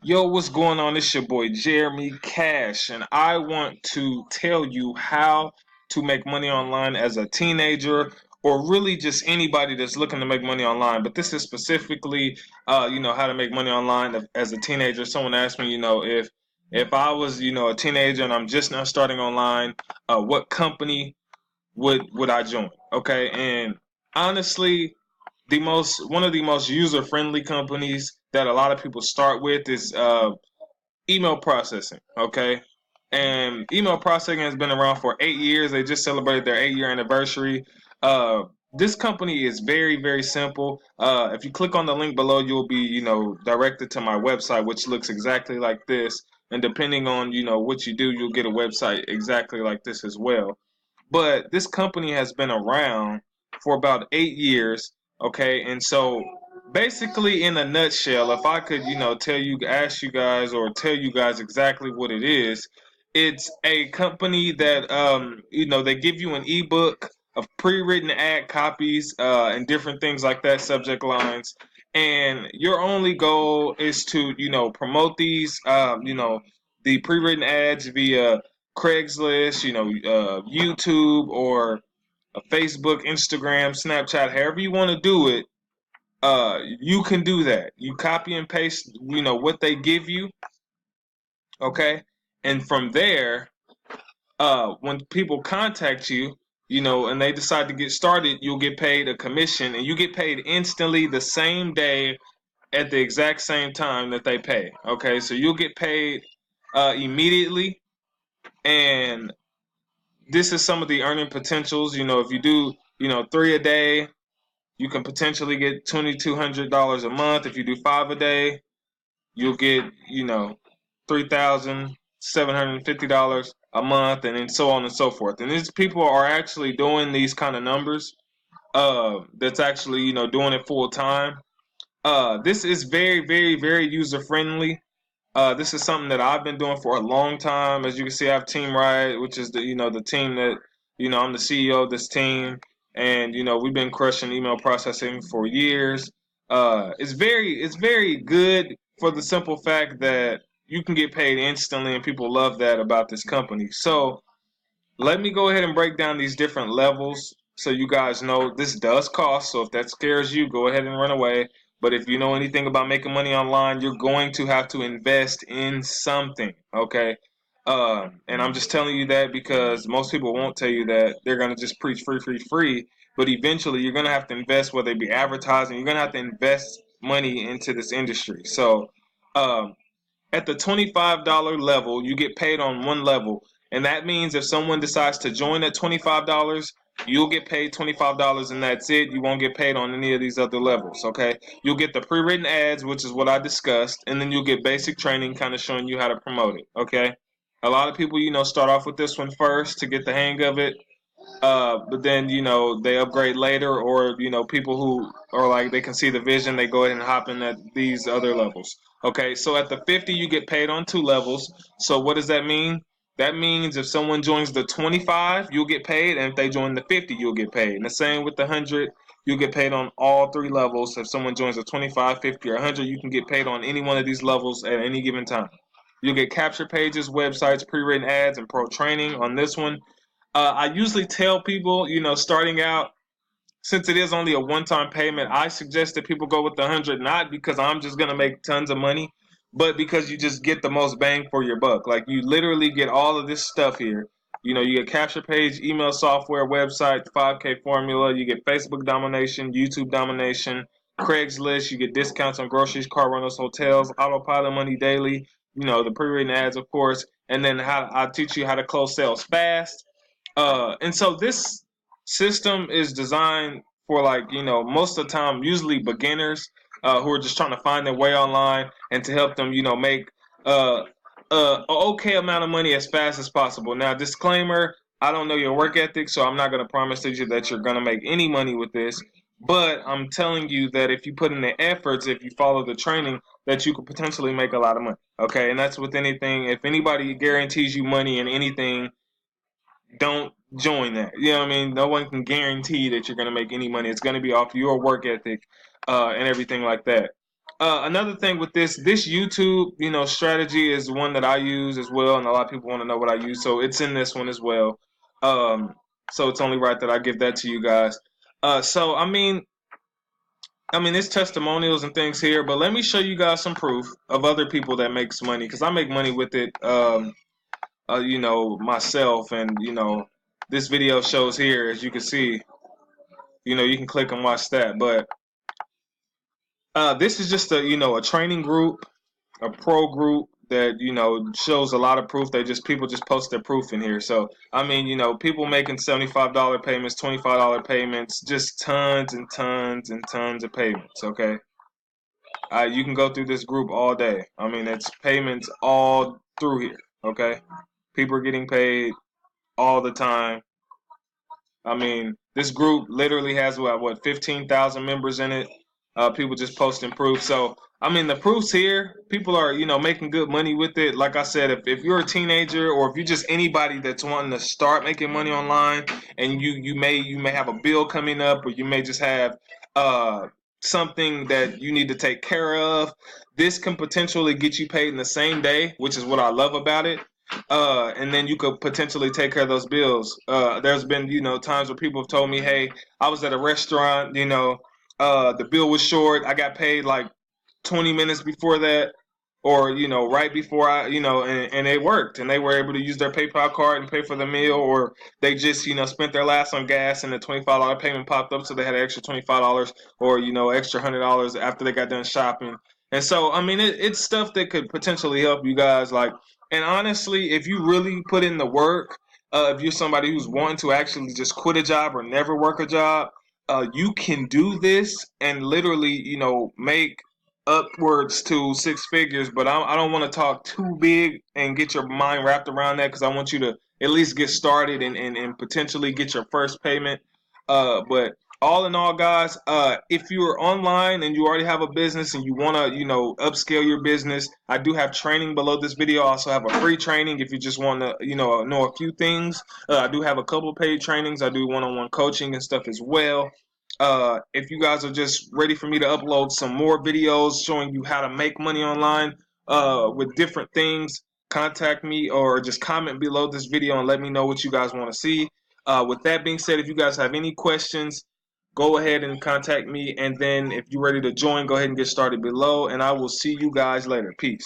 Yo, what's going on? It's your boy Jeremy Cash, and I want to tell you how to make money online as a teenager, or really just anybody that's looking to make money online. But this is specifically, how to make money online as a teenager. Someone asked me, if I was, a teenager and I'm just now starting online, what company would I join? Okay, and honestly, the most one of the most user friendly companies that a lot of people start with is email processing. Okay, and email processing has been around for 8 years. They just celebrated their 8 year anniversary. Uh, this company is very, very simple. If you click on the link below, you'll be, directed to my website, which looks exactly like this. And depending on, what you do, you'll get a website exactly like this as well. But this company has been around for about 8 years. Okay, and so basically, in a nutshell, if I could, ask you guys or tell you guys exactly what it is, it's a company that, they give you an ebook of pre-written ad copies and different things like that, subject lines, and your only goal is to, promote these, the pre-written ads via Craigslist, YouTube or Facebook, Instagram, Snapchat, however you want to do it, you can do that. You copy and paste, what they give you, okay? And from there, when people contact you, and they decide to get started, you'll get paid a commission, and you get paid instantly the same day at the exact same time that they pay. Okay, so you'll get paid immediately, and this is some of the earning potentials. If you do, three a day, you can potentially get $2,200 a month. If you do five a day, you'll get, $3,750 a month, and then so on and so forth. And these people are actually doing these kind of numbers. That's actually, doing it full time. This is very, very, very user friendly. This is something that I've been doing for a long time. As you can see, I have Team Riot, which is the team that, I'm the CEO of this team, and we've been crushing email processing for years. It's very good for the simple fact that you can get paid instantly, and people love that about this company. So let me go ahead and break down these different levels so you guys know this does cost. So if that scares you, go ahead and run away. But if you know anything about making money online, you're going to have to invest in something, okay? And I'm just telling you that because most people won't tell you that. They're going to just preach free, free, free. But eventually, you're going to have to invest, whether it be advertising, you're going to have to invest money into this industry. So, um, at the $25 level, you get paid on one level. And that means if someone decides to join at $25, you'll get paid $25 and that's it. You won't get paid on any of these other levels, okay? You'll get the pre written ads, which is what I discussed, and then you'll get basic training kind of showing you how to promote it, okay? A lot of people, start off with this one first to get the hang of it, but then they upgrade later, or people who are like they can see the vision, they go ahead and hop in at these other levels. Okay, so at the 50, you get paid on two levels. So what does that mean? That means if someone joins the 25, you'll get paid, and if they join the 50, you'll get paid. And the same with the 100, you'll get paid on all three levels. If someone joins the 25, 50, or 100, you can get paid on any one of these levels at any given time. You'll get capture pages, websites, pre-written ads, and pro training on this one. I usually tell people, starting out, since it is only a one-time payment, I suggest that people go with the 100, not because I'm just gonna make tons of money, but because you just get the most bang for your buck. Like you literally get all of this stuff here. You get capture page, email software, website, 5K formula. You get Facebook domination, YouTube domination, Craigslist. You get discounts on groceries, car rentals, hotels, autopilot money daily. The pre-written ads, of course, and then how I teach you how to close sales fast. And so this system is designed for, like, most of the time, usually beginners who are just trying to find their way online, and to help them, make uh, a okay amount of money as fast as possible. Now, disclaimer: I don't know your work ethic, so I'm not going to promise you that you're going to make any money with this. But I'm telling you that if you put in the efforts, if you follow the training, that you could potentially make a lot of money. Okay, and that's with anything. If anybody guarantees you money in anything, don't join that. You know what I mean? No one can guarantee that you're going to make any money. It's going to be off your work ethic and everything like that. Another thing with this YouTube, strategy is one that I use as well, and a lot of people want to know what I use, so it's in this one as well. So it's only right that I give that to you guys. So it's testimonials and things here, but let me show you guys some proof of other people that makes money, because I make money with it, myself, and this video shows here, as you can see, you can click and watch that, but this is just a training group, a pro group that shows a lot of proof. People just post their proof in here. So people making $75 payments, $25 payments, just tons and tons and tons of payments. Okay, you can go through this group all day. It's payments all through here. Okay, people are getting paid all the time. This group literally has what 15,000 members in it. People just posting proof. So the proof's here. People are making good money with it. Like I said, if you're a teenager, or if you're just anybody that's wanting to start making money online, and you may have a bill coming up, or you may just have something that you need to take care of, this can potentially get you paid in the same day, which is what I love about it. And then you could potentially take care of those bills. There's been, times where people have told me, hey, I was at a restaurant, the bill was short. I got paid like 20 minutes before that, or, right before and it worked, and they were able to use their PayPal card and pay for the meal, or they just, spent their last on gas and the $25 payment popped up, so they had an extra $25, or, extra $100 after they got done shopping. And so, it's stuff that could potentially help you guys. And honestly, if you really put in the work, if you're somebody who's wanting to actually just quit a job or never work a job, you can do this and literally, make upwards to six figures. But I don't want to talk too big and get your mind wrapped around that, because I want you to at least get started and potentially get your first payment. But all in all, guys, if you're online and you already have a business and you want to, upscale your business, I do have training below this video. I also have a free training if you just want to, know a few things. I do have a couple paid trainings. I do one-on-one coaching and stuff as well. If you guys are just ready for me to upload some more videos showing you how to make money online with different things, contact me or just comment below this video and let me know what you guys want to see. With that being said, if you guys have any questions, go ahead and contact me. And then if you're ready to join, go ahead and get started below. And I will see you guys later. Peace.